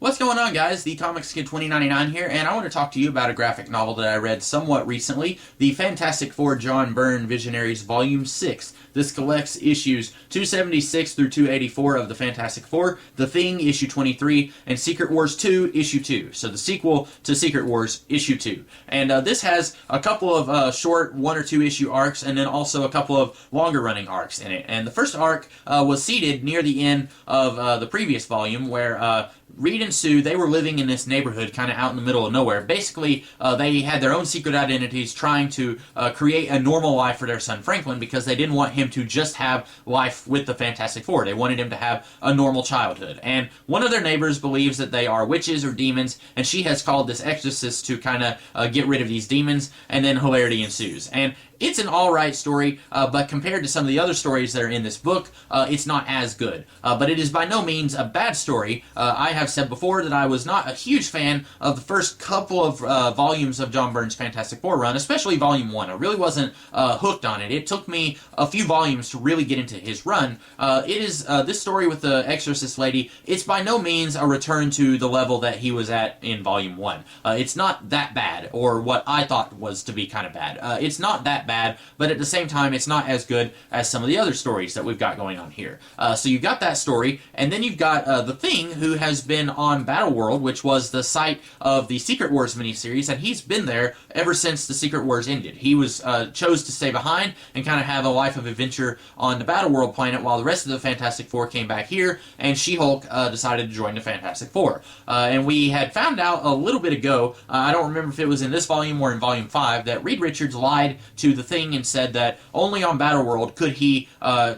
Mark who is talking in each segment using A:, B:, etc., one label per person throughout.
A: What's going on, guys? The Comics Kid 2099 here, and I want to talk to you about a graphic novel that I read somewhat recently, the Fantastic Four John Byrne Visionaries Volume 6. This collects issues 276 through 284 of the Fantastic Four, The Thing, issue 23, and Secret Wars 2, issue 2. So the sequel to Secret Wars, issue 2. And this has a couple of short 1 or 2 issue arcs, and then also a couple of longer running arcs in it. And the first arc was seated near the end of the previous volume, where Reed and Sue, they were living in this neighborhood kind of out in the middle of nowhere. Basically, they had their own secret identities trying to create a normal life for their son Franklin because they didn't want him to just have life with the Fantastic Four. They wanted him to have a normal childhood. And one of their neighbors believes that they are witches or demons, and she has called this exorcist to kind of get rid of these demons, and then hilarity ensues. And it's an alright story, but compared to some of the other stories that are in this book, it's not as good. But it is by no means a bad story. I have said before that I was not a huge fan of the first couple of volumes of John Byrne's Fantastic Four run, especially Volume 1. I really wasn't hooked on it. It took me a few volumes to really get into his run. This story with the Exorcist lady, it's by no means a return to the level that he was at in Volume 1. It's not that bad, or what I thought was to be kind of bad. It's not that bad, but at the same time, it's not as good as some of the other stories that we've got going on here. So you've got that story, and then you've got The Thing, who has been on Battleworld, which was the site of the Secret Wars miniseries, and he's been there ever since the Secret Wars ended. He chose to stay behind and kind of have a life of adventure on the Battleworld planet, while the rest of the Fantastic Four came back here, and She-Hulk decided to join the Fantastic Four. And we had found out a little bit ago, I don't remember if it was in this volume or in Volume 5, that Reed Richards lied to The Thing and said that only on Battleworld could he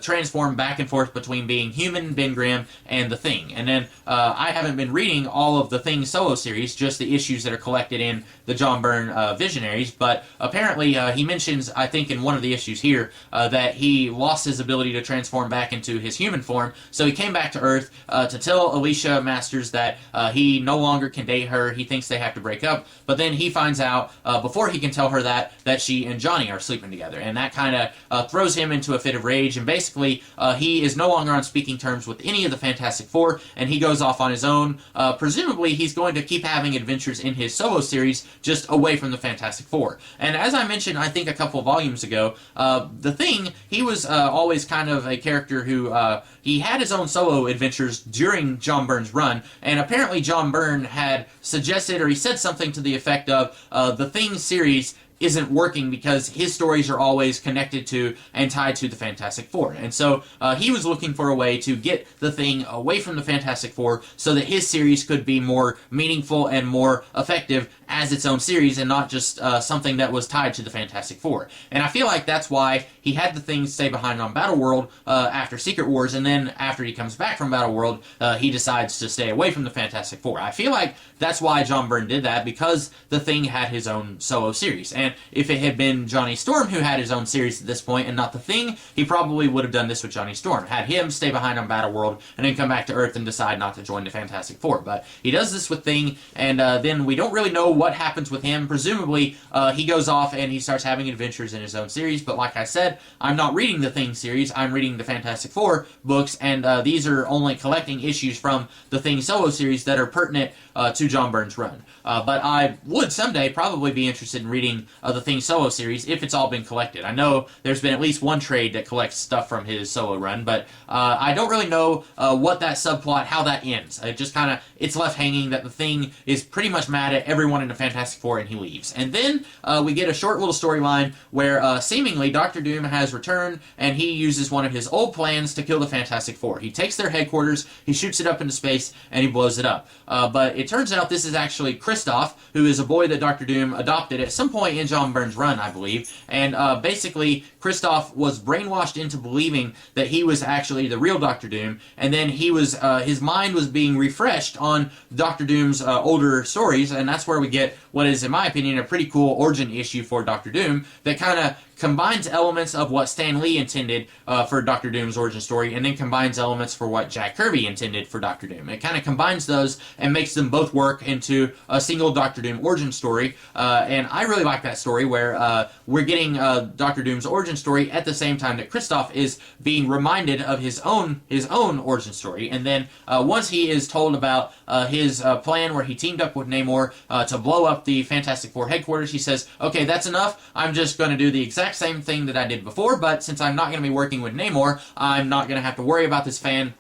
A: transform back and forth between being human, Ben Grimm, and The Thing. And then I haven't been reading all of The Thing solo series, just the issues that are collected in the John Byrne Visionaries, but apparently he mentions, I think in one of the issues here, that he lost his ability to transform back into his human form, so he came back to Earth to tell Alicia Masters that he no longer can date her. He thinks they have to break up, but then he finds out, before he can tell her that she and Johnny are sleeping together, and that kind of throws him into a fit of rage, and basically he is no longer on speaking terms with any of the Fantastic Four, and he goes off on his own. Presumably he's going to keep having adventures in his solo series, just away from the Fantastic Four. And as I mentioned, I think a couple of volumes ago, The Thing, he was always kind of a character who, he had his own solo adventures during John Byrne's run, and apparently John Byrne had suggested, or he said something to the effect of, The Thing series isn't working because his stories are always connected to and tied to the Fantastic Four. And so he was looking for a way to get The Thing away from the Fantastic Four so that his series could be more meaningful and more effective as its own series and not just something that was tied to the Fantastic Four. And I feel like that's why he had The Thing stay behind on Battleworld after Secret Wars, and then after he comes back from Battleworld, he decides to stay away from the Fantastic Four. I feel like that's why John Byrne did that, because The Thing had his own solo series. And if it had been Johnny Storm who had his own series at this point and not The Thing, he probably would have done this with Johnny Storm. Had him stay behind on Battleworld and then come back to Earth and decide not to join the Fantastic Four. But he does this with Thing, and then we don't really know what happens with him. Presumably, he goes off and he starts having adventures in his own series, but like I said, I'm not reading the Thing series, I'm reading the Fantastic Four books, and these are only collecting issues from the Thing solo series that are pertinent to John Byrne's run. But I would someday probably be interested in reading the Thing solo series if it's all been collected. I know there's been at least one trade that collects stuff from his solo run, but I don't really know what that subplot, how that ends. It just kind of, it's left hanging that The Thing is pretty much mad at everyone in the Fantastic Four and he leaves. And then we get a short little storyline where seemingly Doctor Doom has returned and he uses one of his old plans to kill the Fantastic Four. He takes their headquarters, he shoots it up into space, and he blows it up. But it turns out this is actually Kristoff, who is a boy that Doctor Doom adopted at some point in John Byrne's run, I believe. And basically, Kristoff was brainwashed into believing that he was actually the real Doctor Doom, and then he was his mind was being refreshed on Doctor Doom's older stories, and that's where we get what is, in my opinion, a pretty cool origin issue for Doctor Doom that kind of combines elements of what Stan Lee intended for Doctor Doom's origin story, and then combines elements for what Jack Kirby intended for Doctor Doom. It kind of combines those and makes them both work into a single Doctor Doom origin story, and I really like that story where we're getting Doctor Doom's origin story at the same time that Kristoff is being reminded of his own origin story, and then once he is told about his plan where he teamed up with Namor to blow up the Fantastic Four headquarters, he says, okay, that's enough, I'm just going to do the exact same thing that I did before, but since I'm not going to be working with Namor, I'm not going to have to worry about this plan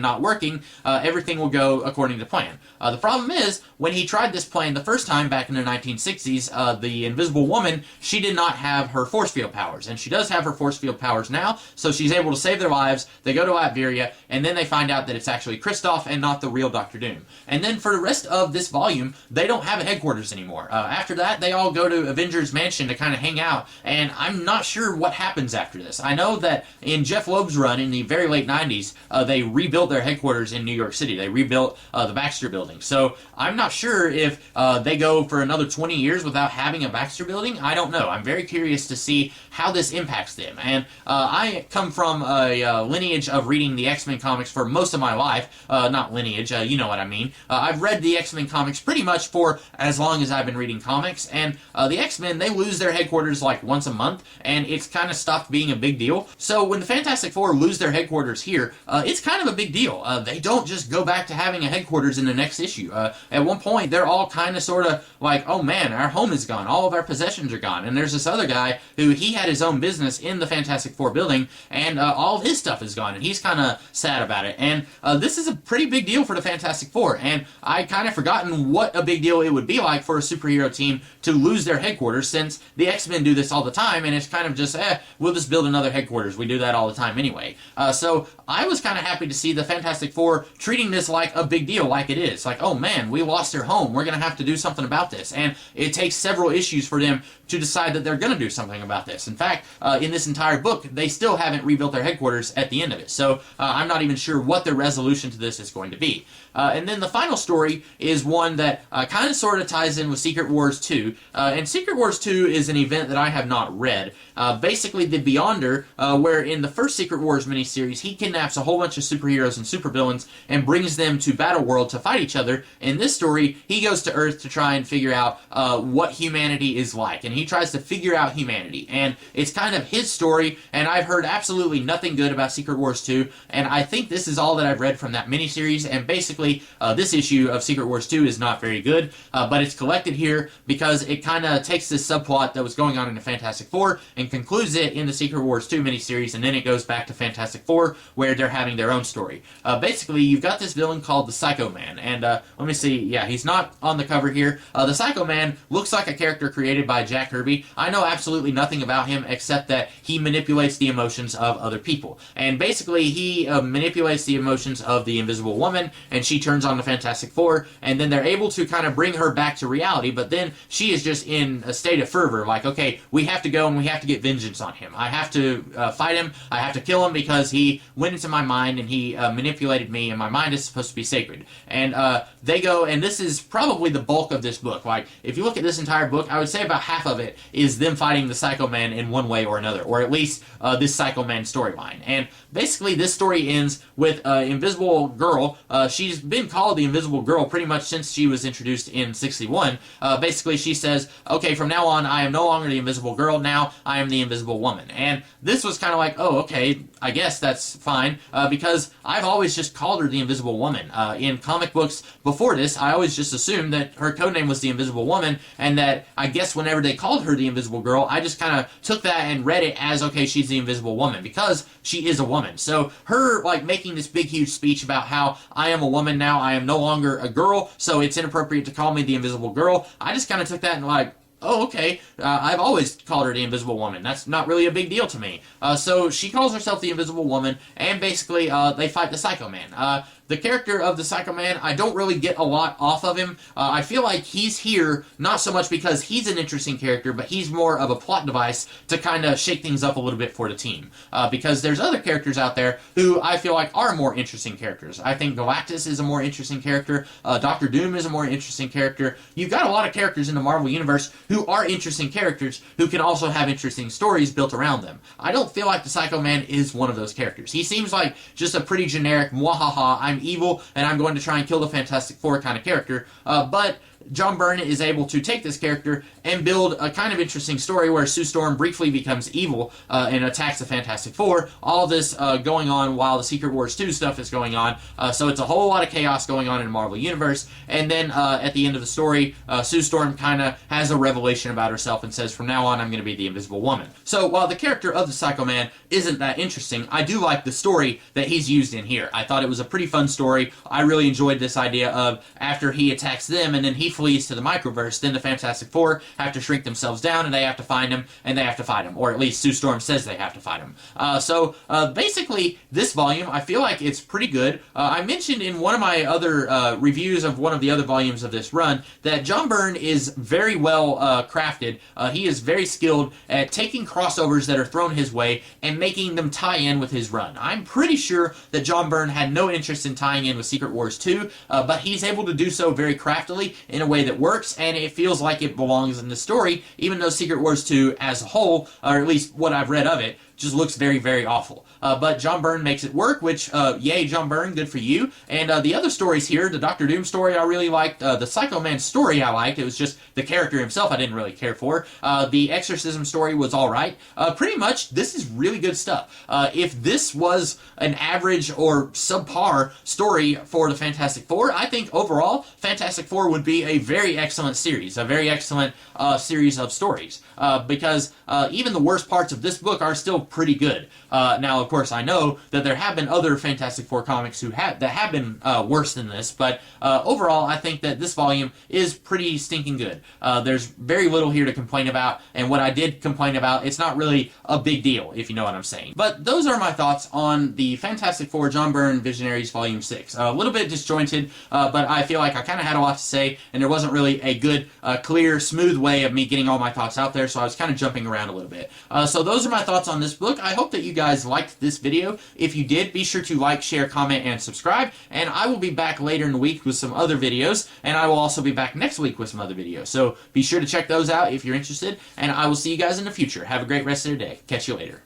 A: not working, everything will go according to plan. The problem is, when he tried this plan the first time back in the 1960s, the Invisible Woman, she did not have her force field powers, and she does have her force field powers now, so she's able to save their lives. They go to Latveria, and then they find out that it's actually Kristoff and not the real Doctor Doom. And then for the rest of this volume, they don't have a headquarters anymore. After that, they all go to Avengers Mansion to kind of hang out, and I'm not sure what happens after this. I know that in Jeff Loeb's run in the very late 90s, they rebuilt their headquarters in New York City. They rebuilt the Baxter Building. So I'm not sure if they go for another 20 years without having a Baxter Building. I don't know. I'm very curious to see how this impacts them. And I come from a lineage of reading the X-Men comics for most of my life. Not lineage, you know what I mean. I've read the X-Men comics pretty much for as long as I've been reading comics, and the X-Men, they lose their headquarters like once a month, and it's kind of stopped being a big deal. So when the Fantastic Four lose their headquarters here, it's kind of a big deal. They don't just go back to having a headquarters in the next issue. At one point, they're all kind of sort of like, oh man, our home is gone, all of our possessions are gone, and there's this other guy who, he had his own business in the Fantastic Four building, and all of his stuff is gone, and he's kind of sad about it. And this is a pretty big deal for the Fantastic Four, and I kind of forgotten what a big deal it would be like for a superhero team to lose their headquarters, since the X-Men do this all the time, and it's kind of just, we'll just build another headquarters. We do that all the time anyway. So I was kind of happy to see the Fantastic Four treating this like a big deal, like it is. Like, oh man, we lost their home. We're going to have to do something about this. And it takes several issues for them to decide that they're going to do something about this. In fact, in this entire book, they still haven't rebuilt their headquarters at the end of it. So I'm not even sure what their resolution to this is going to be. And then the final story is one that kind of sort of ties in with Secret Wars 2. And Secret Wars 2 is an event that I have not read. Basically, the Beyonder, where in the first Secret Wars miniseries, he kidnaps a whole bunch of superheroes and supervillains and brings them to Battleworld to fight each other. In this story, he goes to Earth to try and figure out what humanity is like. And he tries to figure out humanity. And it's kind of his story, and I've heard absolutely nothing good about Secret Wars 2. And I think this is all that I've read from that miniseries, and basically, this issue of Secret Wars 2 is not very good, but it's collected here because it kind of takes this subplot that was going on in the Fantastic Four and concludes it in the Secret Wars 2 miniseries, and then it goes back to Fantastic Four, where they're having their own story. Basically, you've got this villain called the Psycho Man, and let me see, yeah, he's not on the cover here. The Psycho Man looks like a character created by Jack Kirby. I know absolutely nothing about him except that he manipulates the emotions of other people, and basically he manipulates the emotions of the Invisible Woman, and she turns on the Fantastic Four, and then they're able to kind of bring her back to reality, but then she is just in a state of fervor, like, okay, we have to go and we have to get vengeance on him. I have to fight him, I have to kill him because he went into my mind and he manipulated me, and my mind is supposed to be sacred. And they go, and this is probably the bulk of this book. Like, if you look at this entire book, I would say about half of it is them fighting the Psycho Man in one way or another, or at least this Psycho Man storyline. And basically, this story ends with Invisible Girl. She's been called the Invisible Girl pretty much since she was introduced in 61. Basically, she says, okay, from now on, I am no longer the Invisible Girl, now I am the Invisible Woman. And this was kind of like, oh, okay, I guess that's fine, because I've always just called her the Invisible Woman. In comic books before this, I always just assumed that her codename was the Invisible Woman, and that I guess whenever they called her the Invisible Girl, I just kind of took that and read it as, okay, she's the Invisible Woman, because she is a woman. So her, like, making this big, huge speech about how I am a woman now, I am no longer a girl, so it's inappropriate to call me the Invisible Girl, I just kind of took that and, like, oh, okay, I've always called her the Invisible Woman. That's not really a big deal to me. So she calls herself the Invisible Woman, and basically they fight the Psycho Man. the character of the Psycho Man, I don't really get a lot off of him. I feel like he's here not so much because he's an interesting character, but he's more of a plot device to kind of shake things up a little bit for the team. Because there's other characters out there who I feel like are more interesting characters. I think Galactus is a more interesting character. Doctor Doom is a more interesting character. You've got a lot of characters in the Marvel Universe who are interesting characters who can also have interesting stories built around them. I don't feel like the Psycho Man is one of those characters. He seems like just a pretty generic, mwahaha, I'm evil and I'm going to try and kill the Fantastic Four kind of character. But John Byrne is able to take this character and build a kind of interesting story where Sue Storm briefly becomes evil and attacks the Fantastic Four. All this going on while the Secret Wars 2 stuff is going on. So it's a whole lot of chaos going on in the Marvel Universe. And then at the end of the story, Sue Storm kind of has a revelation about herself and says, from now on, I'm going to be the Invisible Woman. So while the character of the Psycho Man isn't that interesting, I do like the story that he's used in here. I thought it was a pretty fun story. I really enjoyed this idea of after he attacks them and then he flees to the microverse, then the Fantastic Four have to shrink themselves down and they have to find him and they have to fight him, or at least Sue Storm says they have to fight him. So basically this volume, I feel like it's pretty good. I mentioned in one of my other reviews of one of the other volumes of this run that John Byrne is very well crafted. He is very skilled at taking crossovers that are thrown his way and making them tie in with his run. I'm pretty sure that John Byrne had no interest in tying in with Secret Wars 2, but he's able to do so very craftily in a way that works, and it feels like it belongs in the story, even though Secret Wars 2 as a whole, or at least what I've read of it, just looks very, very awful. But John Byrne makes it work, which, yay, John Byrne, good for you. And the other stories here, the Doctor Doom story I really liked, the Psycho Man story I liked, it was just the character himself I didn't really care for. The Exorcism story was alright. Pretty much, this is really good stuff. If this was an average or subpar story for the Fantastic Four, I think overall, Fantastic Four would be a very excellent series, a very excellent series of stories. Because even the worst parts of this book are still pretty good. Now, of course, I know that there have been other Fantastic Four comics that have been worse than this, but overall, I think that this volume is pretty stinking good. There's very little here to complain about, and what I did complain about, it's not really a big deal, if you know what I'm saying. But those are my thoughts on the Fantastic Four John Byrne Visionaries Volume 6. A little bit disjointed, but I feel like I kind of had a lot to say, and there wasn't really a good, clear, smooth way of me getting all my thoughts out there, so I was kind of jumping around a little bit. So those are my thoughts on this book. I hope that you guys liked this video. If you did, be sure to like, share, comment, and subscribe, and I will be back later in the week with some other videos, and I will also be back next week with some other videos. So be sure to check those out if you're interested, and I will see you guys in the future. Have a great rest of your day. Catch you later.